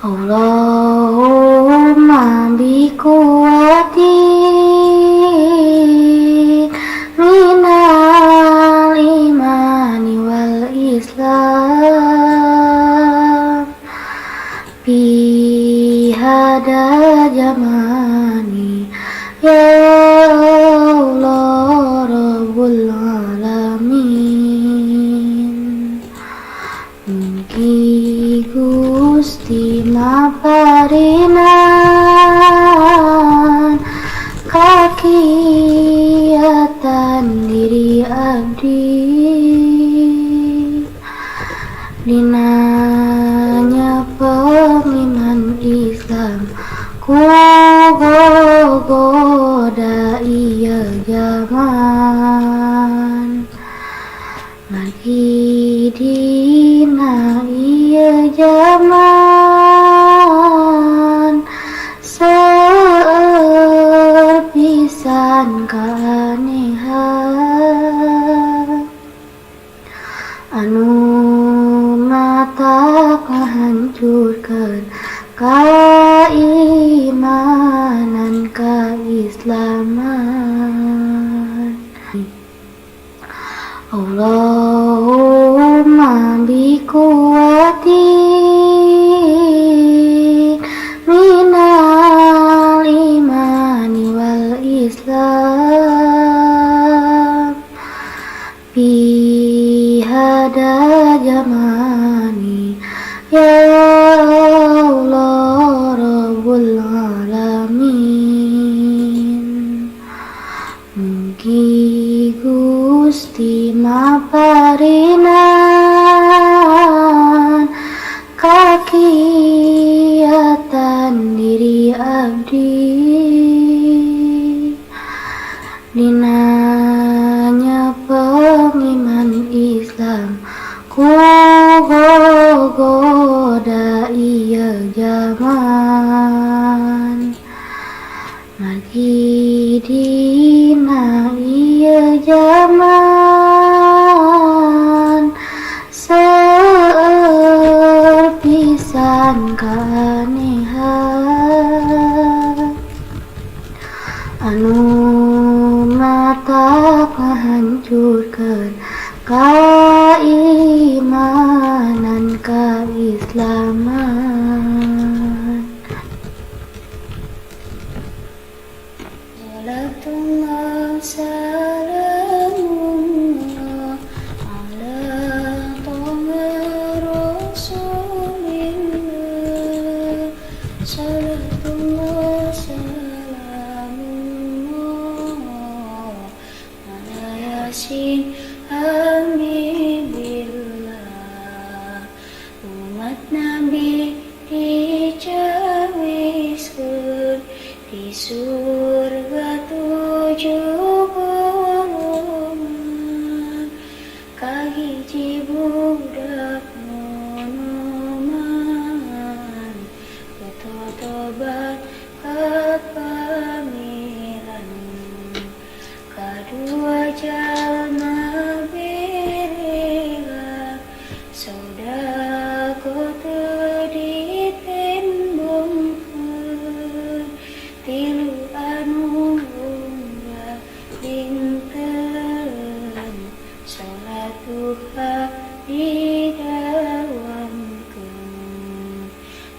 Allahumma biquwati minal imani wal islam bihada jamani ya Allah Rabbul alamin. Mugi Gusti maparinan kakiatan diri abdi dinanya pemiman Islam ku goda iya zaman lagi dina iya zaman serpisan keanehan anu mata hancurkan keimanan keislaman. Allahumma biquwati minal imani wal islam bihada jamani ya Allah Rabbul alamin. Mugi Gusti maparinan kakiatan diri abdi dinanya pemiman Islam ku goda iya zaman lagi dina iya zaman serpisan keanehan anu mata hancurkan keimanan keislaman. Salatullah salamullah ala toha rasulillah. Salatullah salamullah ala yasin Habibillah. Umat Nabi dicawiskeun di surga 7 golongan kahiji budak nonoman tobat kepamiran kadua jalma berela sodako teu ditembongkeun tilu anu unggah dinten salat duha didawamkeun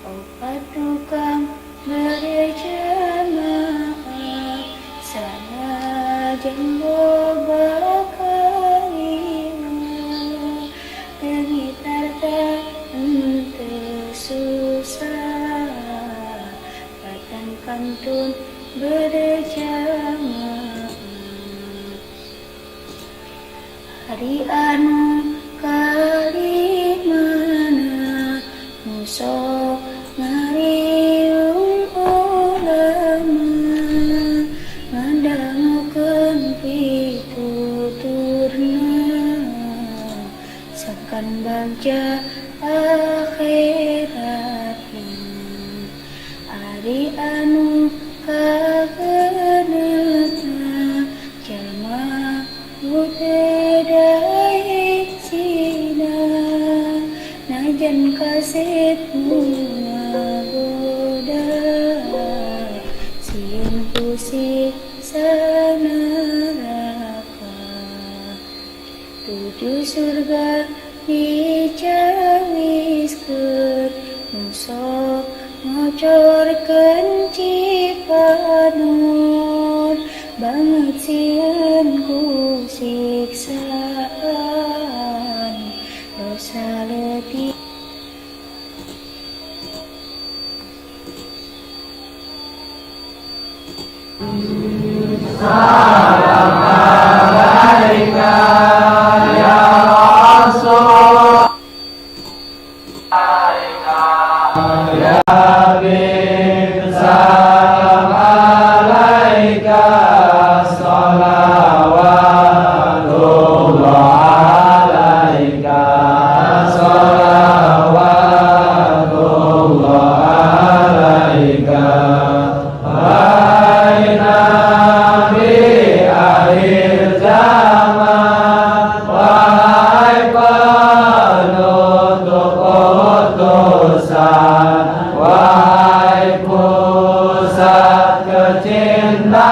opat tukang berjamaah sanajan loba kalimah tengitar teu susah batan pantun berjamaah hari anu kalimana musuh ngariung ulama ngandangukeun pituturna sangkan bagja akhiratna ari anu kageneupna jalma budaya sina najan kasih bunga siksa neraka. 7 surga dicawiskeun muso ngocorkeun cipanon banget sieun ku siksaan dosa leutik. Salam alaika ya Rasul, ya Habib. Salam alaika salawatullah alaika salawatullah alaika. Wahai pusat kecintaan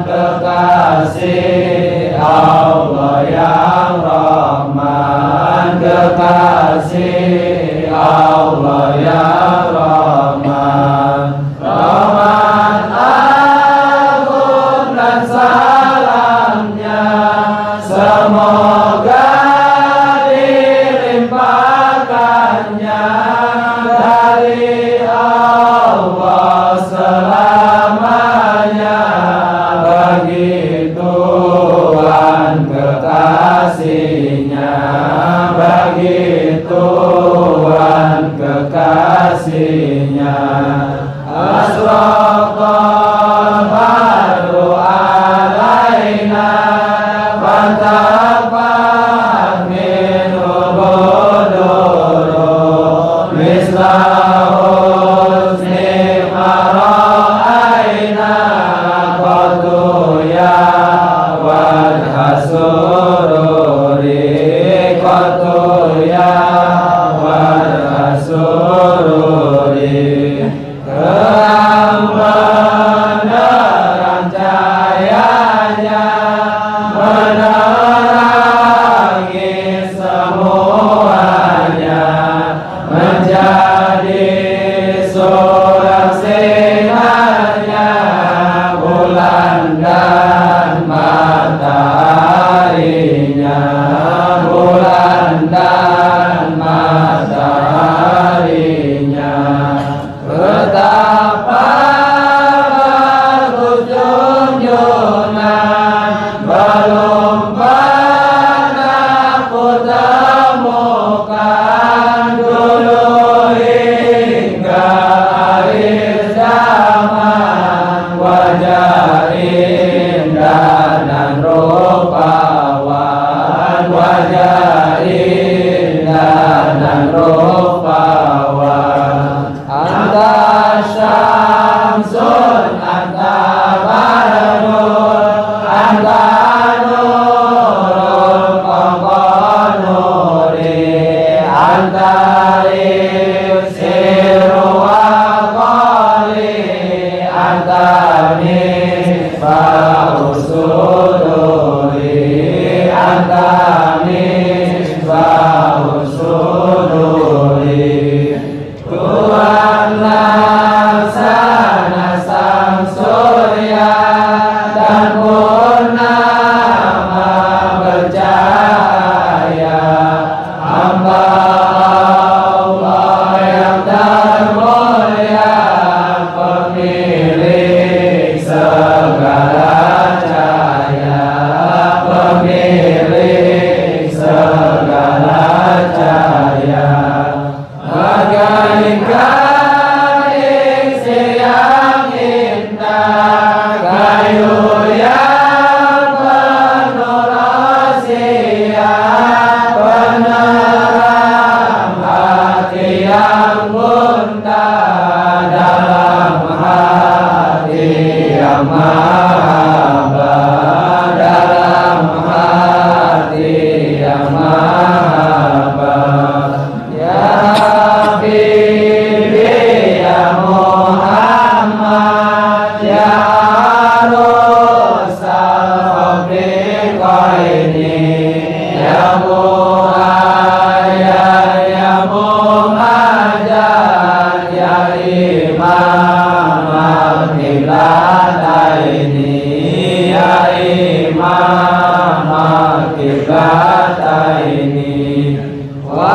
kekasih Allah yang Rahman, kekasih Allah yang Rahman. Rahmat agung dan salamnya semoga dilimpahkannya dari Allah selamanya bagi Tuhan kekasihnya, bagi Tuhan kekasihnya. Asraqal badru alaina fantafat minhu buduru mislahu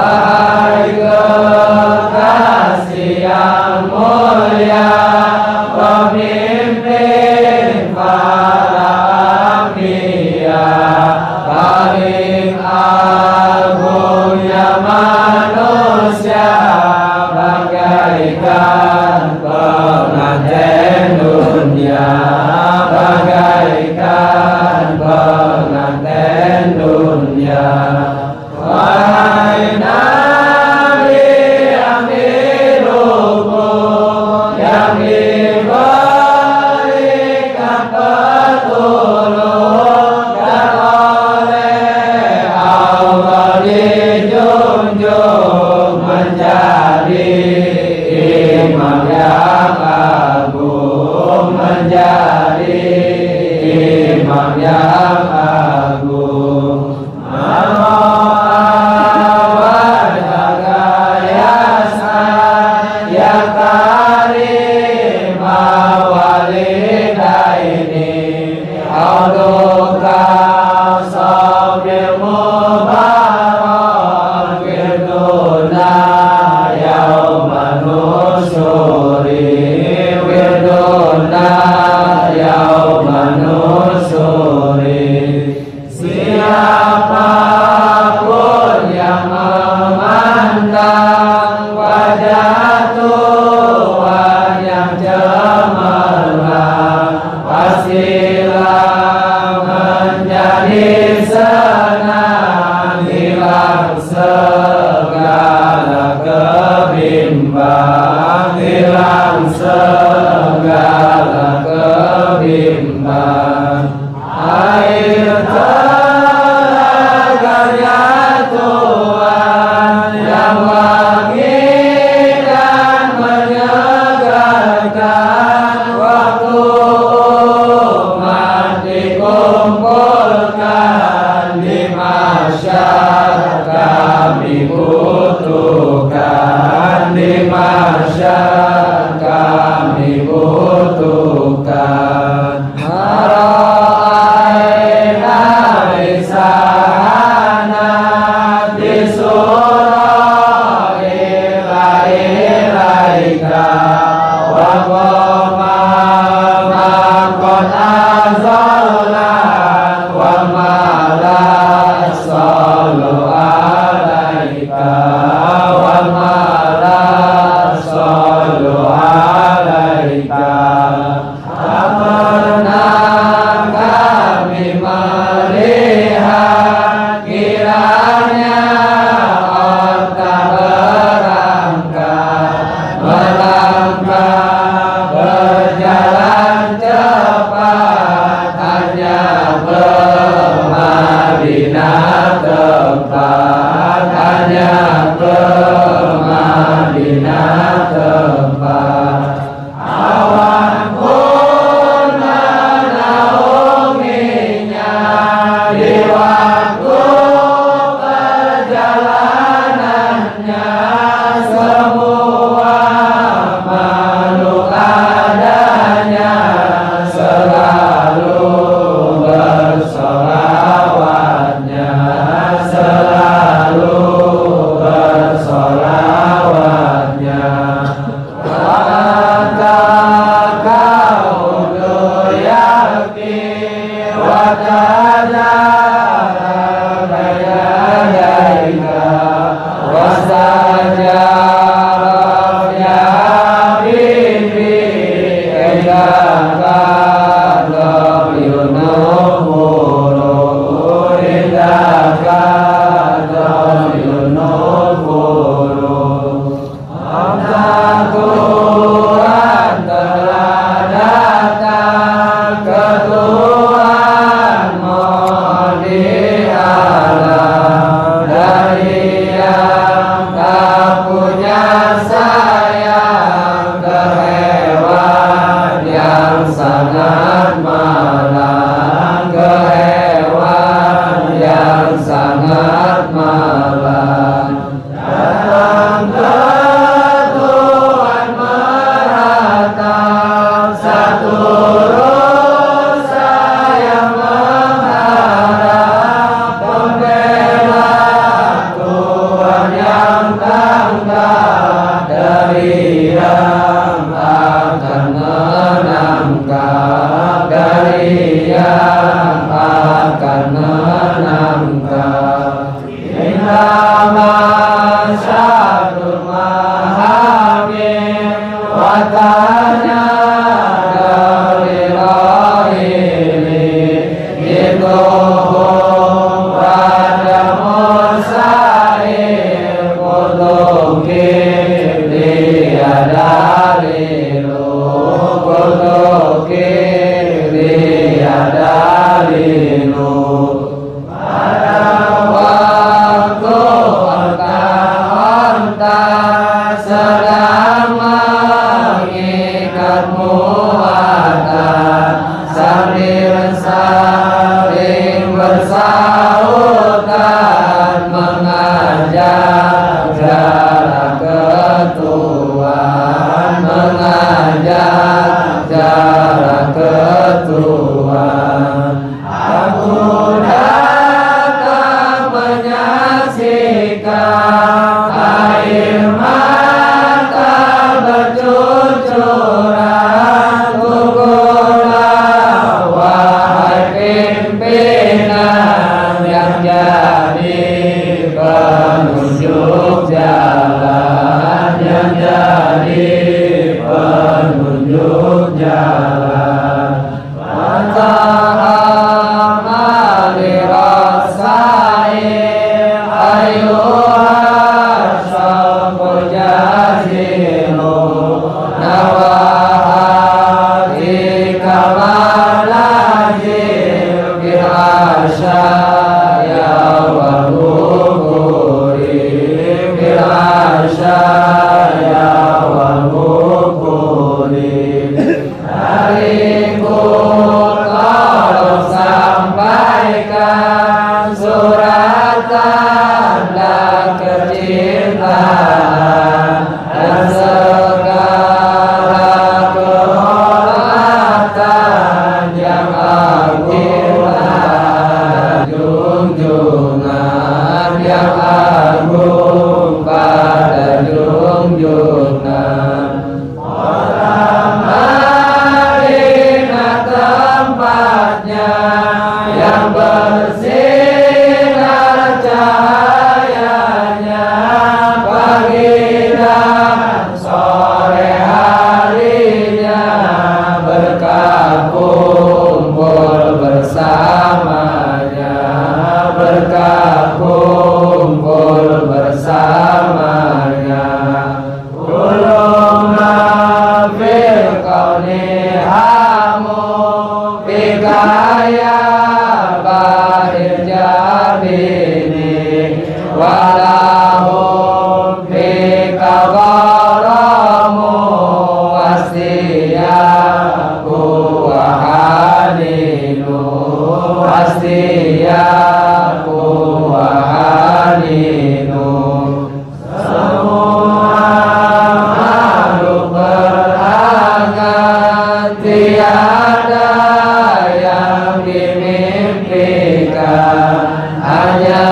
Wahai kekasih yang mulia, pemimpin para anbiya, paling agungnya manusia, bagaikan pengantin dunia, bagaikan pengantin dunia. Wahai Nabi yang dihukum, yang diberikan petunjuk, dan oleh Allah dijunjung menjadi imam yang agung, menjadi imam yang agung. Siapapun yang memandang wajah Tuhan yang cemerlang, pastilah menjadi senang, hilang segala kebimbang, hilang segala kebimbang. Air telaganya Tuhan yang wangi dan menyegarkan, waktu umat dikumpulkan di mahsyar, kami butuhkan di mahsyar, kami butuhkan. Hanya dari yang akan menangkap, dari yang akan menangkap. Innama syarrul mahamim watanya dari rohili jituhum pada musair kutuki liadalilu kutuki liadalilu. Sedang mengikat muatan sambil saling bersautan mengajak jarak ketuaan, mengajak jarak ketuaan. Aku datang menyaksikan air mata bercucuran, tukulah wahai pimpinan yang jadi penunjuk jalan, yang jadi penunjuk jalan. Manta'amali rasail ayuhar syaful jazilu nawahati kamalajil bil asyaya wal hukuri, bil asyaya wal hukuri. Kalau sampaikan surat tanda kecintaan dan segala kehormatan yang agung pada junjungan, yang agung pada junjungan. Tempatnya yang bersinar cahayanya pagi dan sore harinya, berkah kumpul bersamanya, berkah kumpul bersamanya. Kullu ma fil qawli Bikaya bahir jabini walahum bika gharamu wasiyaku wahaninu, wasiyaku wahaninu. Semua makhluk berangan tiada yang dimimpikan, hanya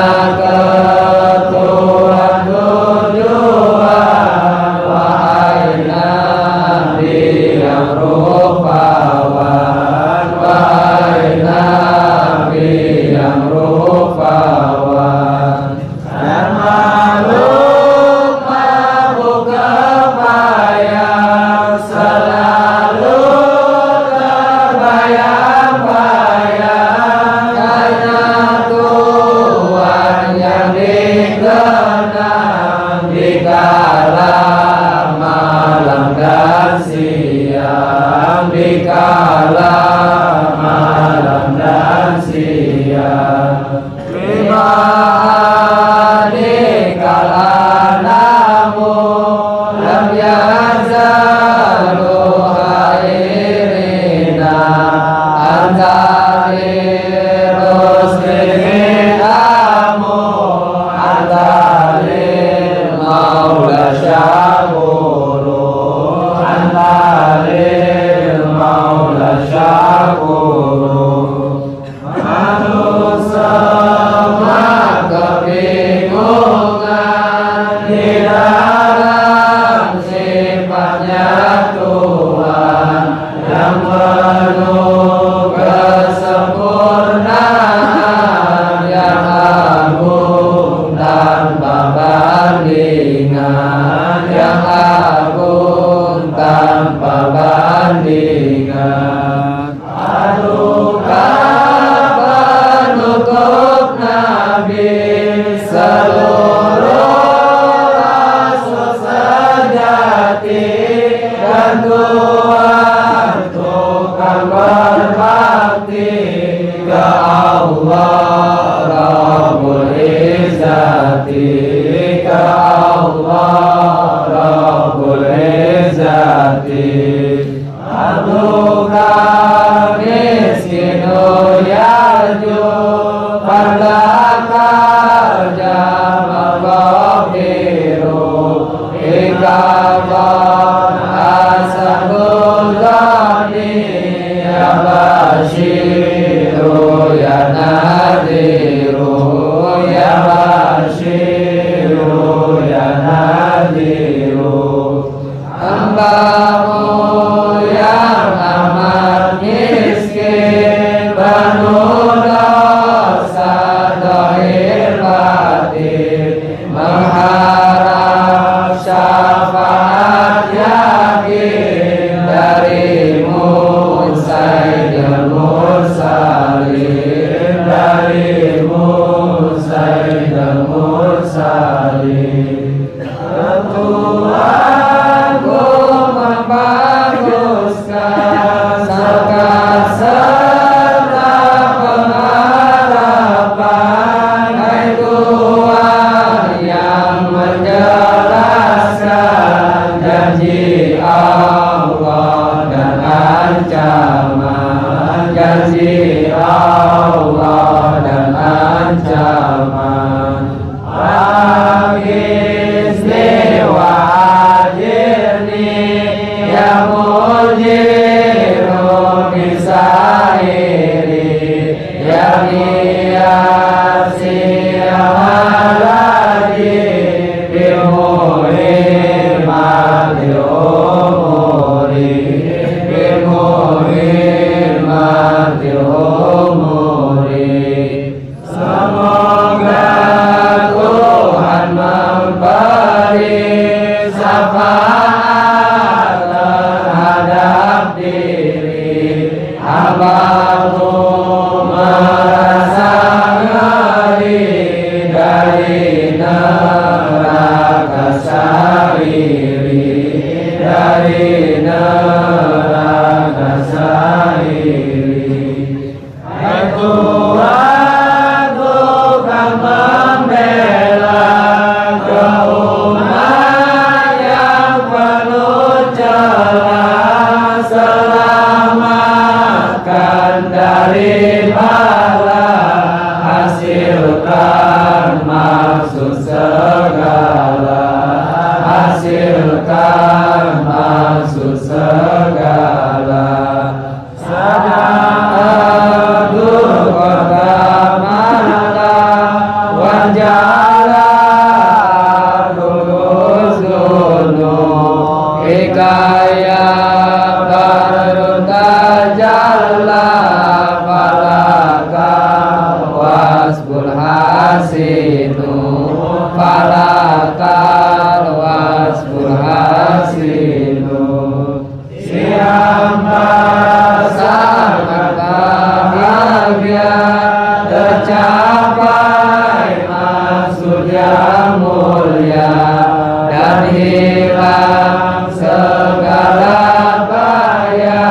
ketuhan tujuan. Wahai Nabi yang rupawan, wahai Nabi yang rupawan. Dan makhluk mabuk kebayang selalu terbayang-bayang, karena Tuhan yang dikenang di kala malam dan siang, di kala malam dan siang. Di kala namun lam yazalu hairina antarirus bihiamu antarir maula syakuru, antarir maula syakuru. Manusia kebingungan di dalam Allah Rabbul Izzati Abduka miskinu yarju Fardaka jamal ghafiru Ikabon asabul ghani Ya Bashiru Ya Nadiru Ya Bashiru Ya Nadiru Hambamu yang amat miskin penuh dosa zahir batin mengharap syafaat yakin darimu Sayyidul Mursalin darimu Sayyidul Mursalin Tuhanku membaguskan zakat serta pengharapan Hai Tuhan yang menjelaskan janji Allah dan ancaman janji Allah dan ancaman Agisni wa ajirni ya mujiru bisairi ya niyasi ya maladi bimuhir madil umuri bimuhir madil umuri semoga Tuhan memberi syafaat terhadap diri hamba-Mu merasa ngeri dari neraka syairi dari neraka syairi Hai Tuhan Tuhan membela umat yang penuh celah selamatkan dari bala hasilkan maksud segala hasilkan maksud segala sadar kota mana wajala lulus gunung hikayat barunta jalla falaka wasbul hasinu falaka wasbul hasinu siapa sangat bahagia tercapai maksud yang mulia dan hilang segala bahaya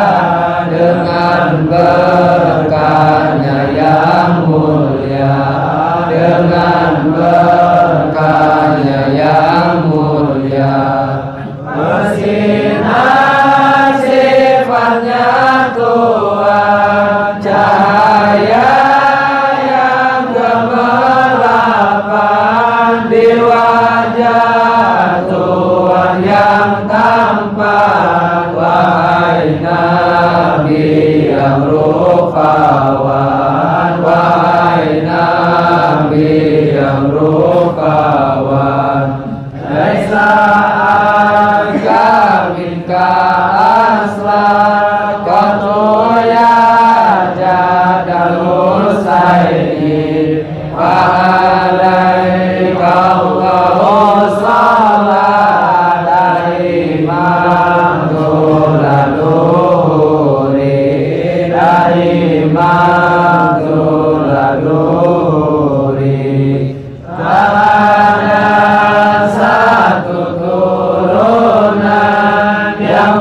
dengan berkahnya yang mulia dengan berkahnya yang mulia bersinar sifatnya Tuhan cahaya yang gemerlapan di wajah Tuhan yang tampan wahai Nabi yang rupawan wahai Nabi yang rupawan laisa minka aslan qatu ya jadal husaini wa alaika Allahu salat dari magduladuri dari magduladuri ada satu turunan yang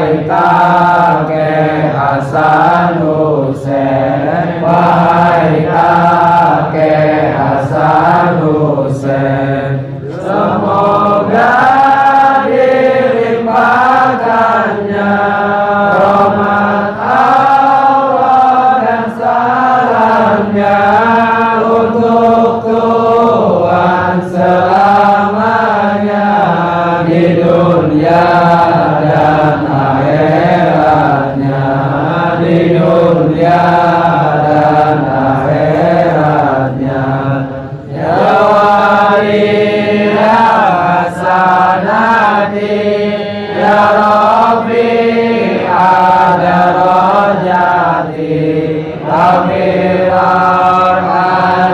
Wahai kakek Hasan Hussein, wahai kakek Hasan Hussein, semoga dilimpahkannya rahmat Allah dan salamnya untuk Tuhan selamanya di dunia dan akhiratnya, di dunia dan akhiratnya. Ya wali ya hasanati ya Rabbi ada rojati Afiran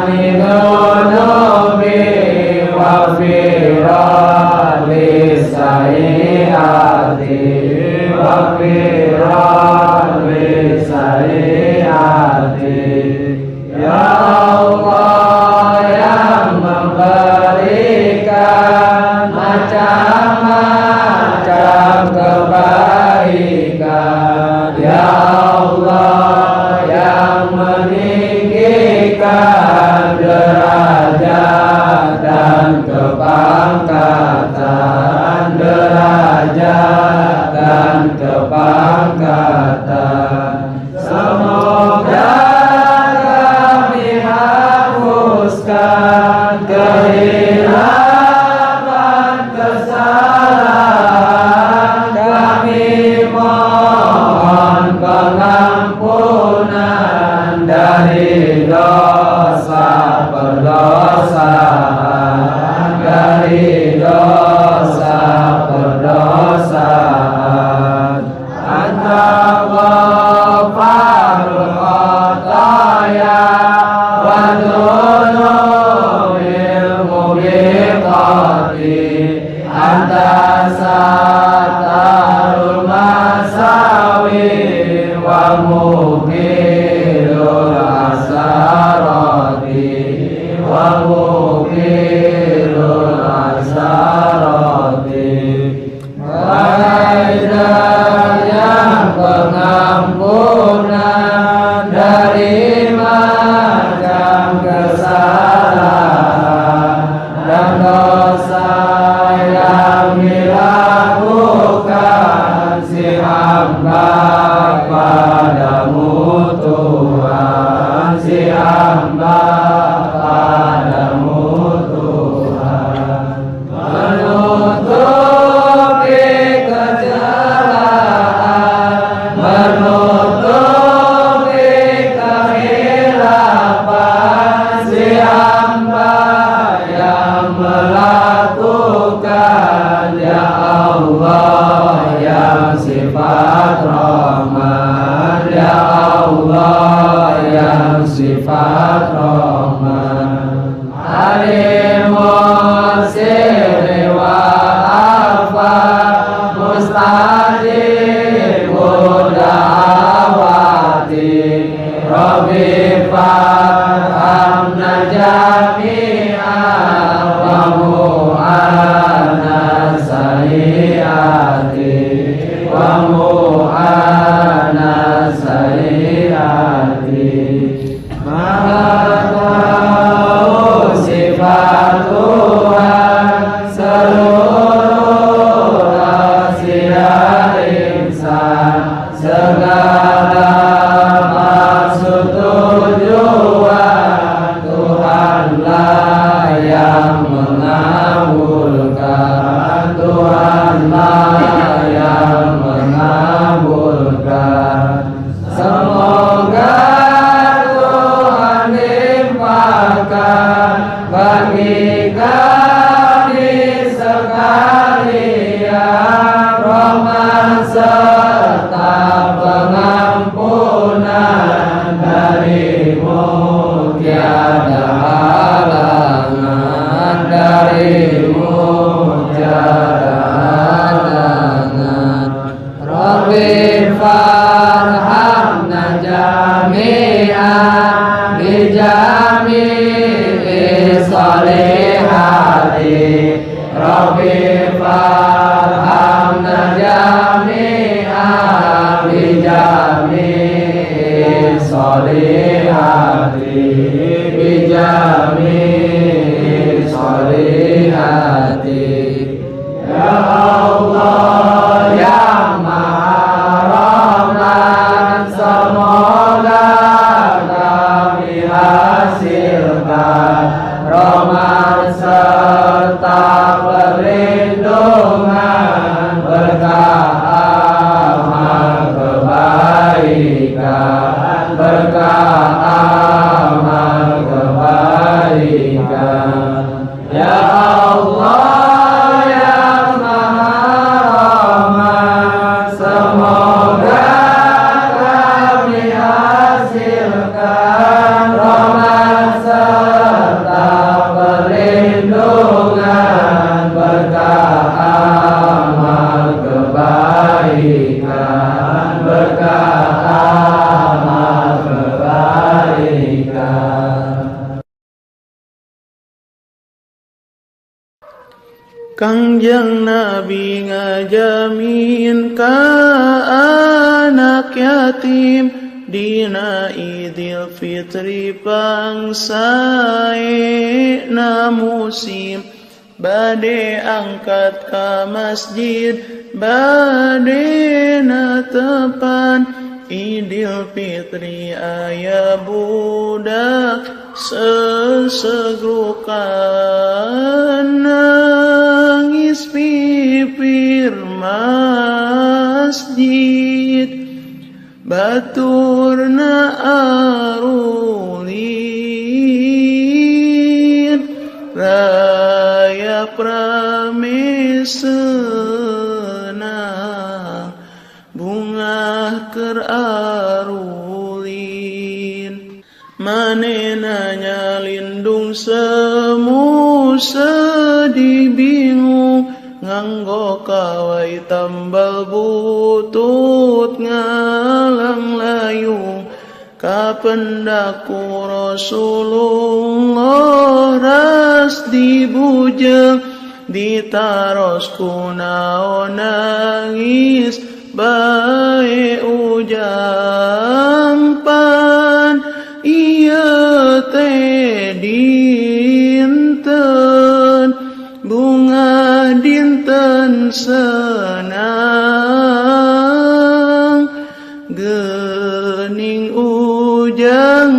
anidunubi wafiran lisayati wafiran lisayati. Ya Allah yang memberikan macam-macam kebaikan, Ya Allah yang meninggikan derajat dan kepangkatan, derajat dan kepangkatan. Semoga kami hapuskan kehilapan kesalahan, kami mohon pengampunan dari dosa perdosaan, dari dosa perdosaan. Anta ghafarul khataya wa dzunubbil mubiqati, anta satarul masawi wa muqilul asarati, wa muqilul asarati. Wahai Zat yang pengampunan dari macam kesalahan dan dosa yang dilakukan si hamba padamu Tuhan, si hamba padamu Tuhan, menutupi kecelakaan, menutupi kehilapan si hamba yang melakukan, Ya Allah yang sifat rahman, Ya Allah yang sifat rahman. Alimun sirri wa afa mustajibud da'awati, Rabbi fahamna jami'a wa mu'ana sayyati, wa mu'ana sayyati. Maha tahu sifat Tuhan seluruh rahasia insan, segala maksud tujuan Tuhanlah yang mengabulkan, Tuhanlah yang mengabulkan. Semoga Tuhan limpahkan bagi kami sekalian rahmat serta pengampunan dari-Mu, tiada halangan dari-Mu, tiada halangan. Rabbi farhamna jami'an bijami'i salihati, Rabbi farhamna jami'an sholihati bijami sholihati. Ya Allah yang Maha Rahman, semoga kami hasilkan rahmat serta perlindungan berkah amal kebaikan, berkah amal kebaikan. Ya Allah yang Maha Rahman, semoga kami hasilkan rahmat serta perlindungan berkah amal kebaikan, berkah amal kebaikan. Kangjeng Nabi ngajamin ka anak yatim dina Idul Fitri pangsaena musim, bade angkat ka masjid bade natepan Idul Fitri aya budak sesegrukan nangis pipir masjid, baturna arulin raya pramesena bunga keur arulin. Manena nyalindung semu sedih bingung nganggo kawai tambal butut ngalang layung kapendaku Rasulullah ras dibujeng ditaros kunaon nangis bae ujang pan ieu teh dinten bunga dinten senang geuning ujang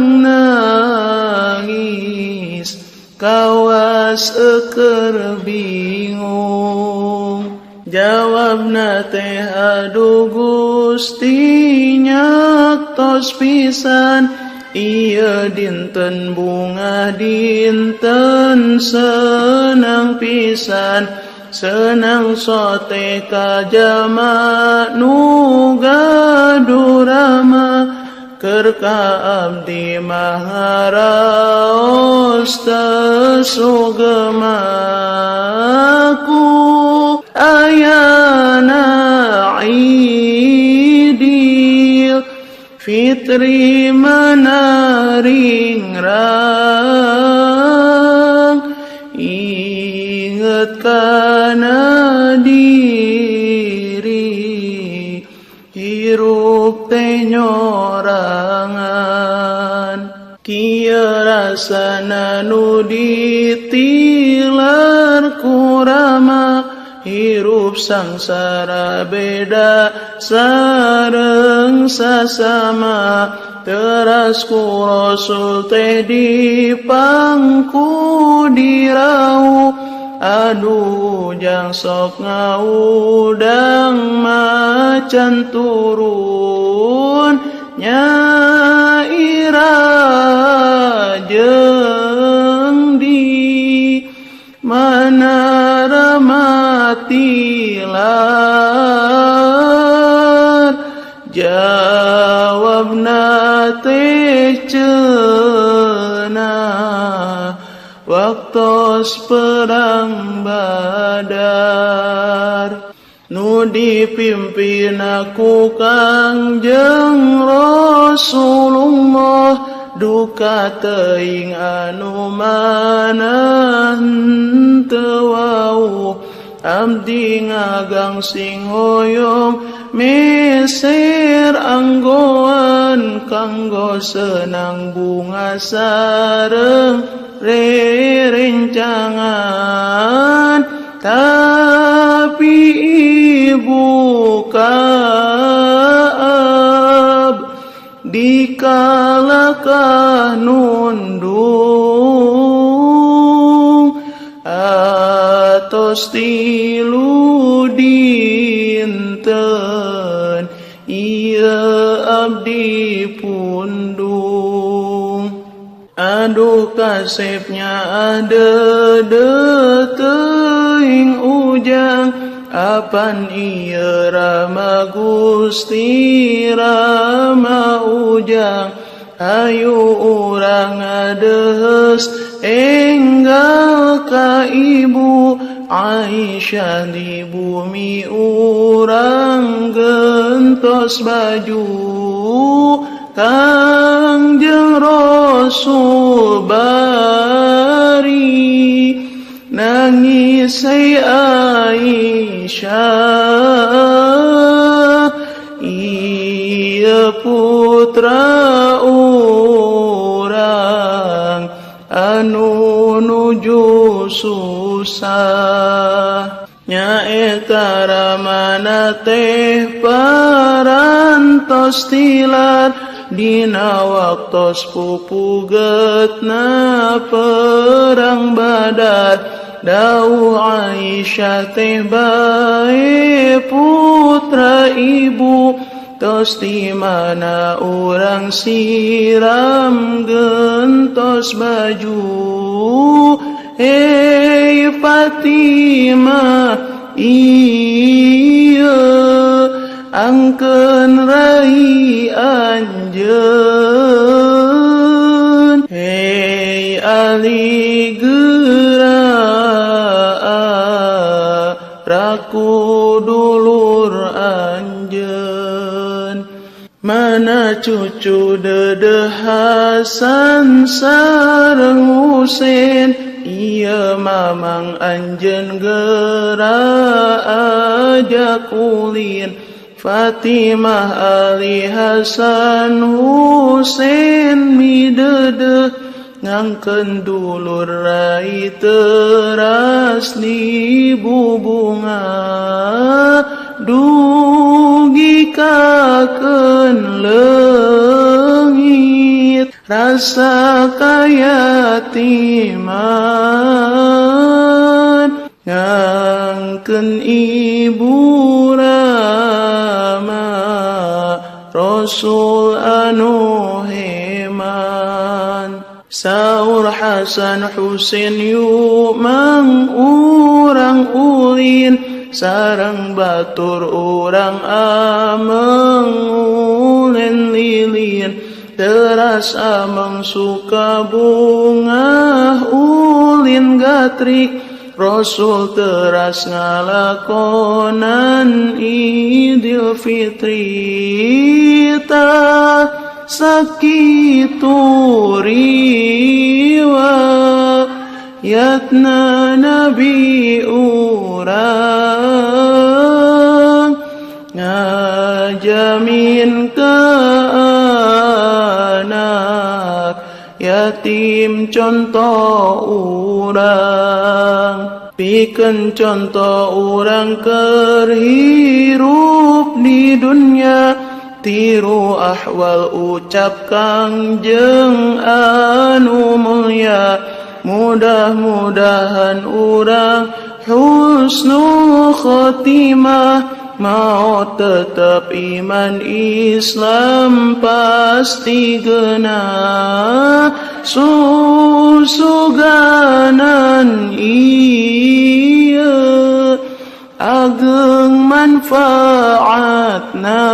nangis kawas euker bingung. Jawabna teh aduh Gusti nyaktos pisan ieu dinten bunga dinten senang pisan, senang sote kajama nu gaduh rama keur ka abdi maharaos tesugemaku ayana Idul Fitri menaringrang inget kana diri hirup teh nyorangan kieu rasana nu ditilar ku rama hirup sangsara beda sareng sasama teras ku Rasul teh dipangku dirau aduh jang sok ngaudang macan turun nyaira jeung di manara matilar jawabna teh cenah waktos perang Badar nu dipimpin aku Kangjeng Rasulullah duka teuing anu manah teu wau abdi ngagang sing hoyong meser anggoan kanggo senang bunga sareng rerencangan tapi ibu kaab dikalakah nundung atos tilu dinten iya abdi pundung aduh kasepnya ada teuing ujang apan iya rama Gusti rama ujang ayu urang adeus enggal ka ibu Aisyah di bumi urang gentos baju Kangjeng Rasul bari nangis Aisyah iya putra urang anu nuju susah nyaeta ramana teh parantos tilar dina waktos pupugetna perang Badar dawuh Aisyah teh bae putra ibu tos di mana urang siram gentos baju hei Fatimah iya angkeun rai anjeun hei Ali geura raku dulur anjeun mana cucu Dede Hasan sareng Husein iya mamang anjeun geura ajak ulin Fatimah Ali Hasan Husein midede ngangkeun dulur rai teras di bubunga dugi kakeun leungit rasa kayatiman ngangkeun ibu rama Rasul anu heman saur Hasan Husein yu mang urang ulin sareng batur urang ameng ulin lilin teras ameng suka bunga ulin gatrik Rasul teras ngalakonan Idul Fitri ta sakitu riwayatna Nabi urang ngajamin ka anak yatim contoh urang pikeun contoh urang keur hirup di dunya tiru ahwal ucap Kangjeng anu mulya mudah-mudahan urang husnul khotimah maot tetep iman Islam pasti geuna susuganan ieu ageng manfaatna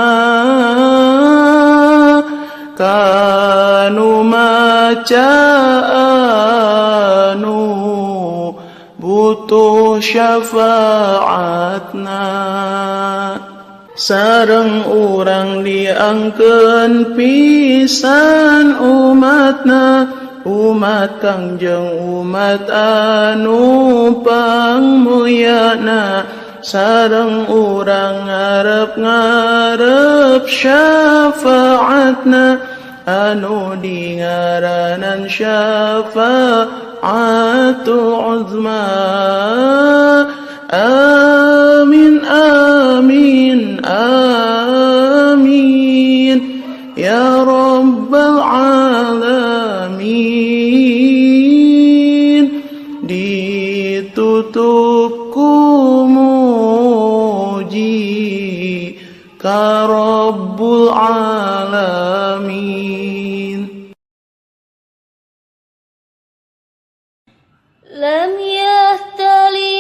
kanu maca anu butuh syafaatna sareng urang diangkeun pisan umatna umat kangjeng umat anu pangmulyana sareng urang ngarep syafaatna anu dingaranan syafaatul uzma. Amin amin amin ya rabbal alamin. Ditutup kumuji ka rabbul alamin. Lam yahtalim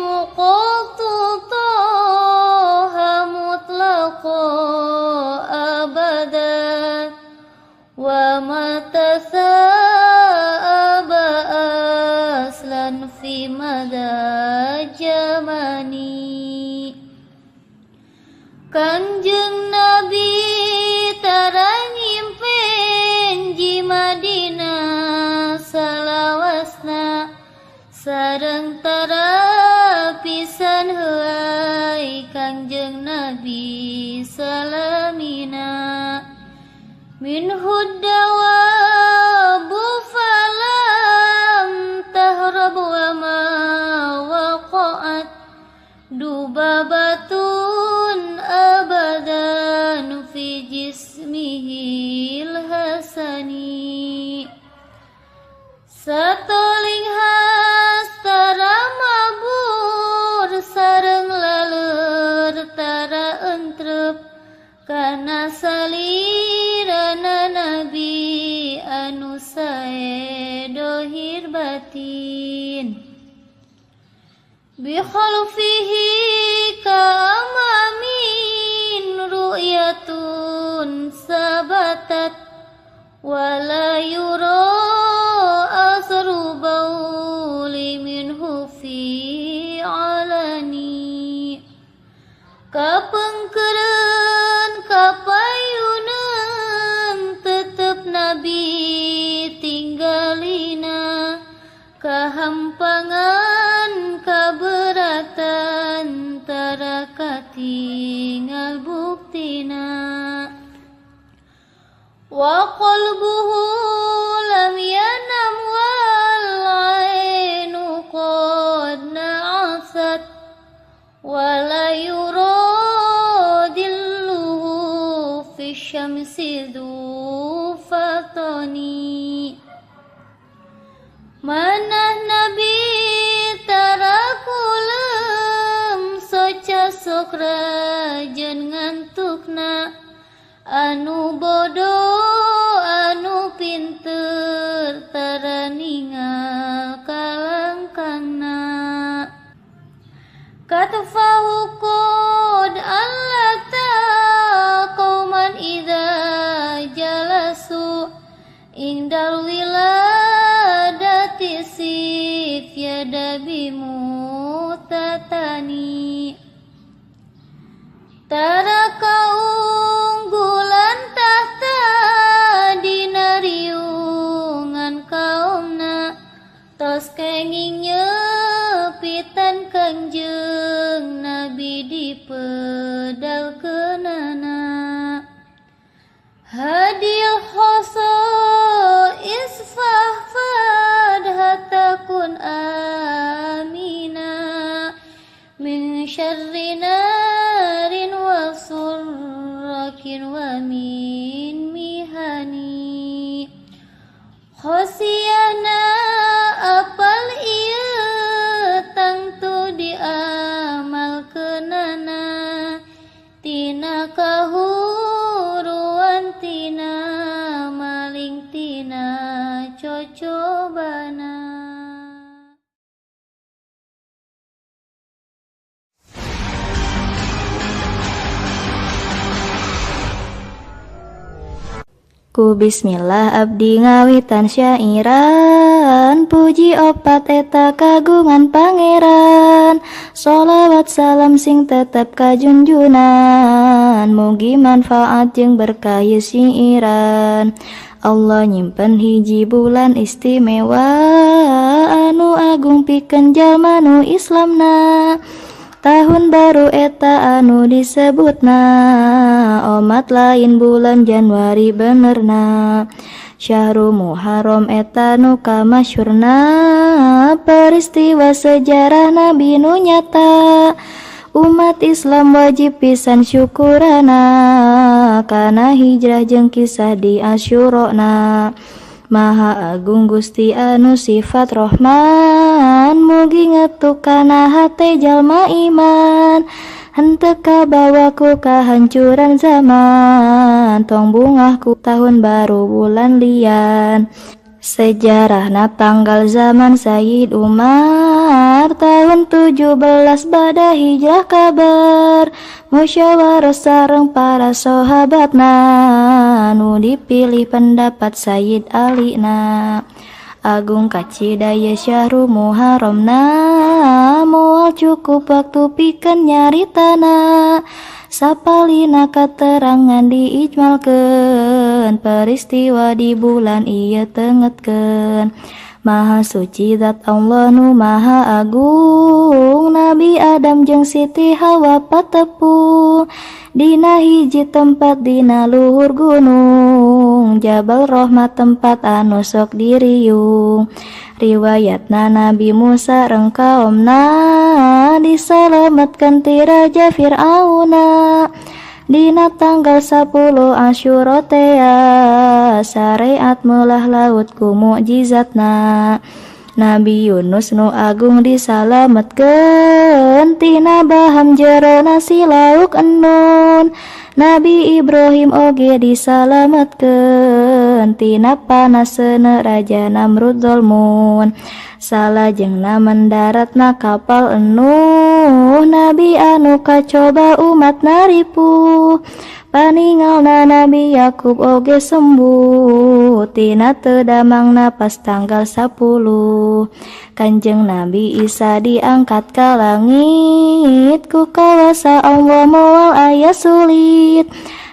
muqatu taha mutlaqa abada wa matasa'aba aslan fi mada jamani. Kanjeng Nabi taranyimpen ji Madinah salawasna sareng tara pisan helai Kanjeng Nabi salamina. Min huddawa bufalam tahrab wa ma waqa'at dubabatun abadan fi jismihil hasani. Satoling hastara mabur sareng laleur tara entrep kana salirana Nabi anu sae dohir batin. Bi khalfihi ka'amamin ru'yatun sabatat wala yura asru bauli minhu fi alani. Kapengkeureun kapayuneun tetep Nabi tinggalina kahampangan kaberatan tara katingal buktina. Wa qalbuhu lam yanam wal ainu qad na'asat wala yuradilluhu fi syamsi dhu fatani. Manah Nabi tarakulem soca sok rajen ngantukna anu bodoh anu pinter tara ningal kalangkangna. Katfahu qad allata qauman idza jalasu indal wiladati sif yadabi mutatani. Tara kaunggulan tahta dinariungan kaumna tos kenging nyepitan Kanjeng Nabi di pedal kenana. Hadil khoso isfah fadhatakun amina min syarri narin wa surrakin wa min mihani. Khosiyana apal ieu tangtu diamal kenana tina kahuruan tina maling tina cocobana. Ku bismillah abdi ngawitan syairan, puji opat eta kagungan pangeran. Sholawat salam sing tetep kajunjunan, mugi manfaat jeung berkah syairan. Allah nyimpen hiji bulan istimewa anu agung pikeun jalma nu Islamna. Tahun baru eta anu disebutna omat lain bulan Januari benerna. Syahrul Muharram eta nu kamasyurna peristiwa sejarah Nabi nu nyata. Umat Islam wajib pisan syukurana kana hijrah jeung kisah di Asyurana. Maha agung Gusti anu sifat Rahman, mugi ngetuk kana hate jalma iman. Henteu kabawa ku kahancuran zaman, tong bungah ku tahun baru bulan lian. Sejarahna tanggal zaman Sayyid Umar, tahun 17 bada hijrah kabar. Musyawarah sareng para sahabatna, nu dipilih pendapat Sayyid Ali na. Agung kacidaya Syahrul Muharramna, moal cukup waktu pikeun nyaritana. Sapalina katerangan diijmalkeun, peristiwa di bulan ieu tengetkeun. Maha suci zat Allah nu maha agung, Nabi Adam jeung Siti Hawa patepung. Dina hiji tempat dina luhur gunung, Jabal Rahmat tempat anu sok diriung. Riwayatna Nabi Musa reng kaomna disalametkeun ti Raja Fir'auna. Dina tanggal 10 Asyura tea syariat meulah laut ku mukjizatna. Nabi Yunus nu agung disalametkeun tina baham jerona si lauk endun. Nabi Ibrahim oge disalametkeun tina panasena Raja Namrud Zulmun. Salajengna mendaratna kapal Nuh, Nabi anu kacoba umatna ripuh. Paningalna Nabi Yakub oge sembuh tina teu damangna pas tanggal 10. Kanjeng Nabi Isa diangkat ka langit, ku kawasa Allah moal aya sulit.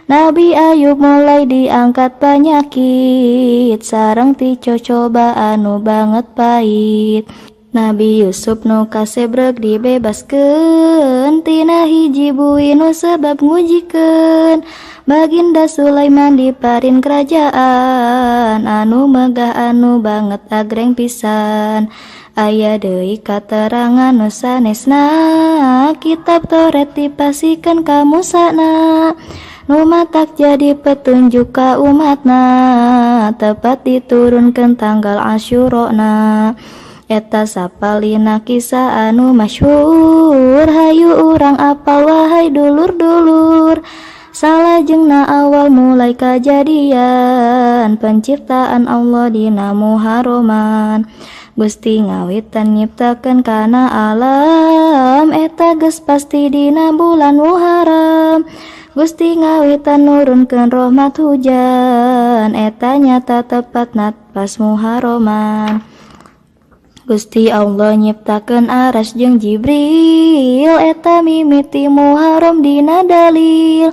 Nabi Ayub mulai diangkat penyakit, sareng ti cocoba anu banget pait. Nabi Yusuf nu kasebreg dibebaskeun tina hiji bui nu sebab ngujikeun. Baginda Sulaiman diparin kerajaan anu megah anu banget agreng pisan. Aya deui katerangan nu sanesna, kitab Taurat dipasikeun ka Musana. Nu matak jadi petunjuk ka umatna, tepat diturunkeun tanggal Asyurana. Eta sapalina kisah anu masyhur, hayu urang apal wahai dulur-dulur. Salajengna awal mulai kajadian penciptaan Allah dina Muharraman. Gusti ngawitan nyiptakeun kana alam, eta geus pasti dina bulan Muharram. Gusti ngawitan nurunkeun rahmat hujan, eta nyata tepatna pas Muharraman. Gusti Allah nyiptakeun Aras jeung Jibril, eta mimiti Muharram dina dalil.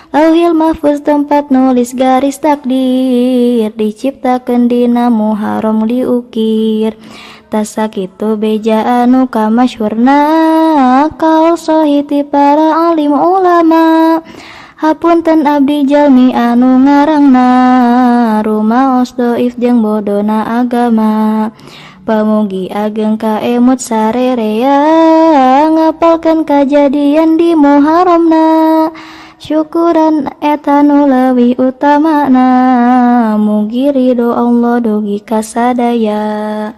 Lauhil Mahfuz tempat nulis garis takdir, diciptakeun dina Muharram diukir. Tasakitu beja anu kamasyhurna, kaul sahiti para alim ulama. Hapunten abdi jalmi anu ngarangna, rumaos doif jeung bodona agama. Pamugi ageng ka emut sarerea, ngapalkeun kajadian di Muharramna. Syukuran eta nu leuwih utamana, mugi ridho Allah dugi kasadaya.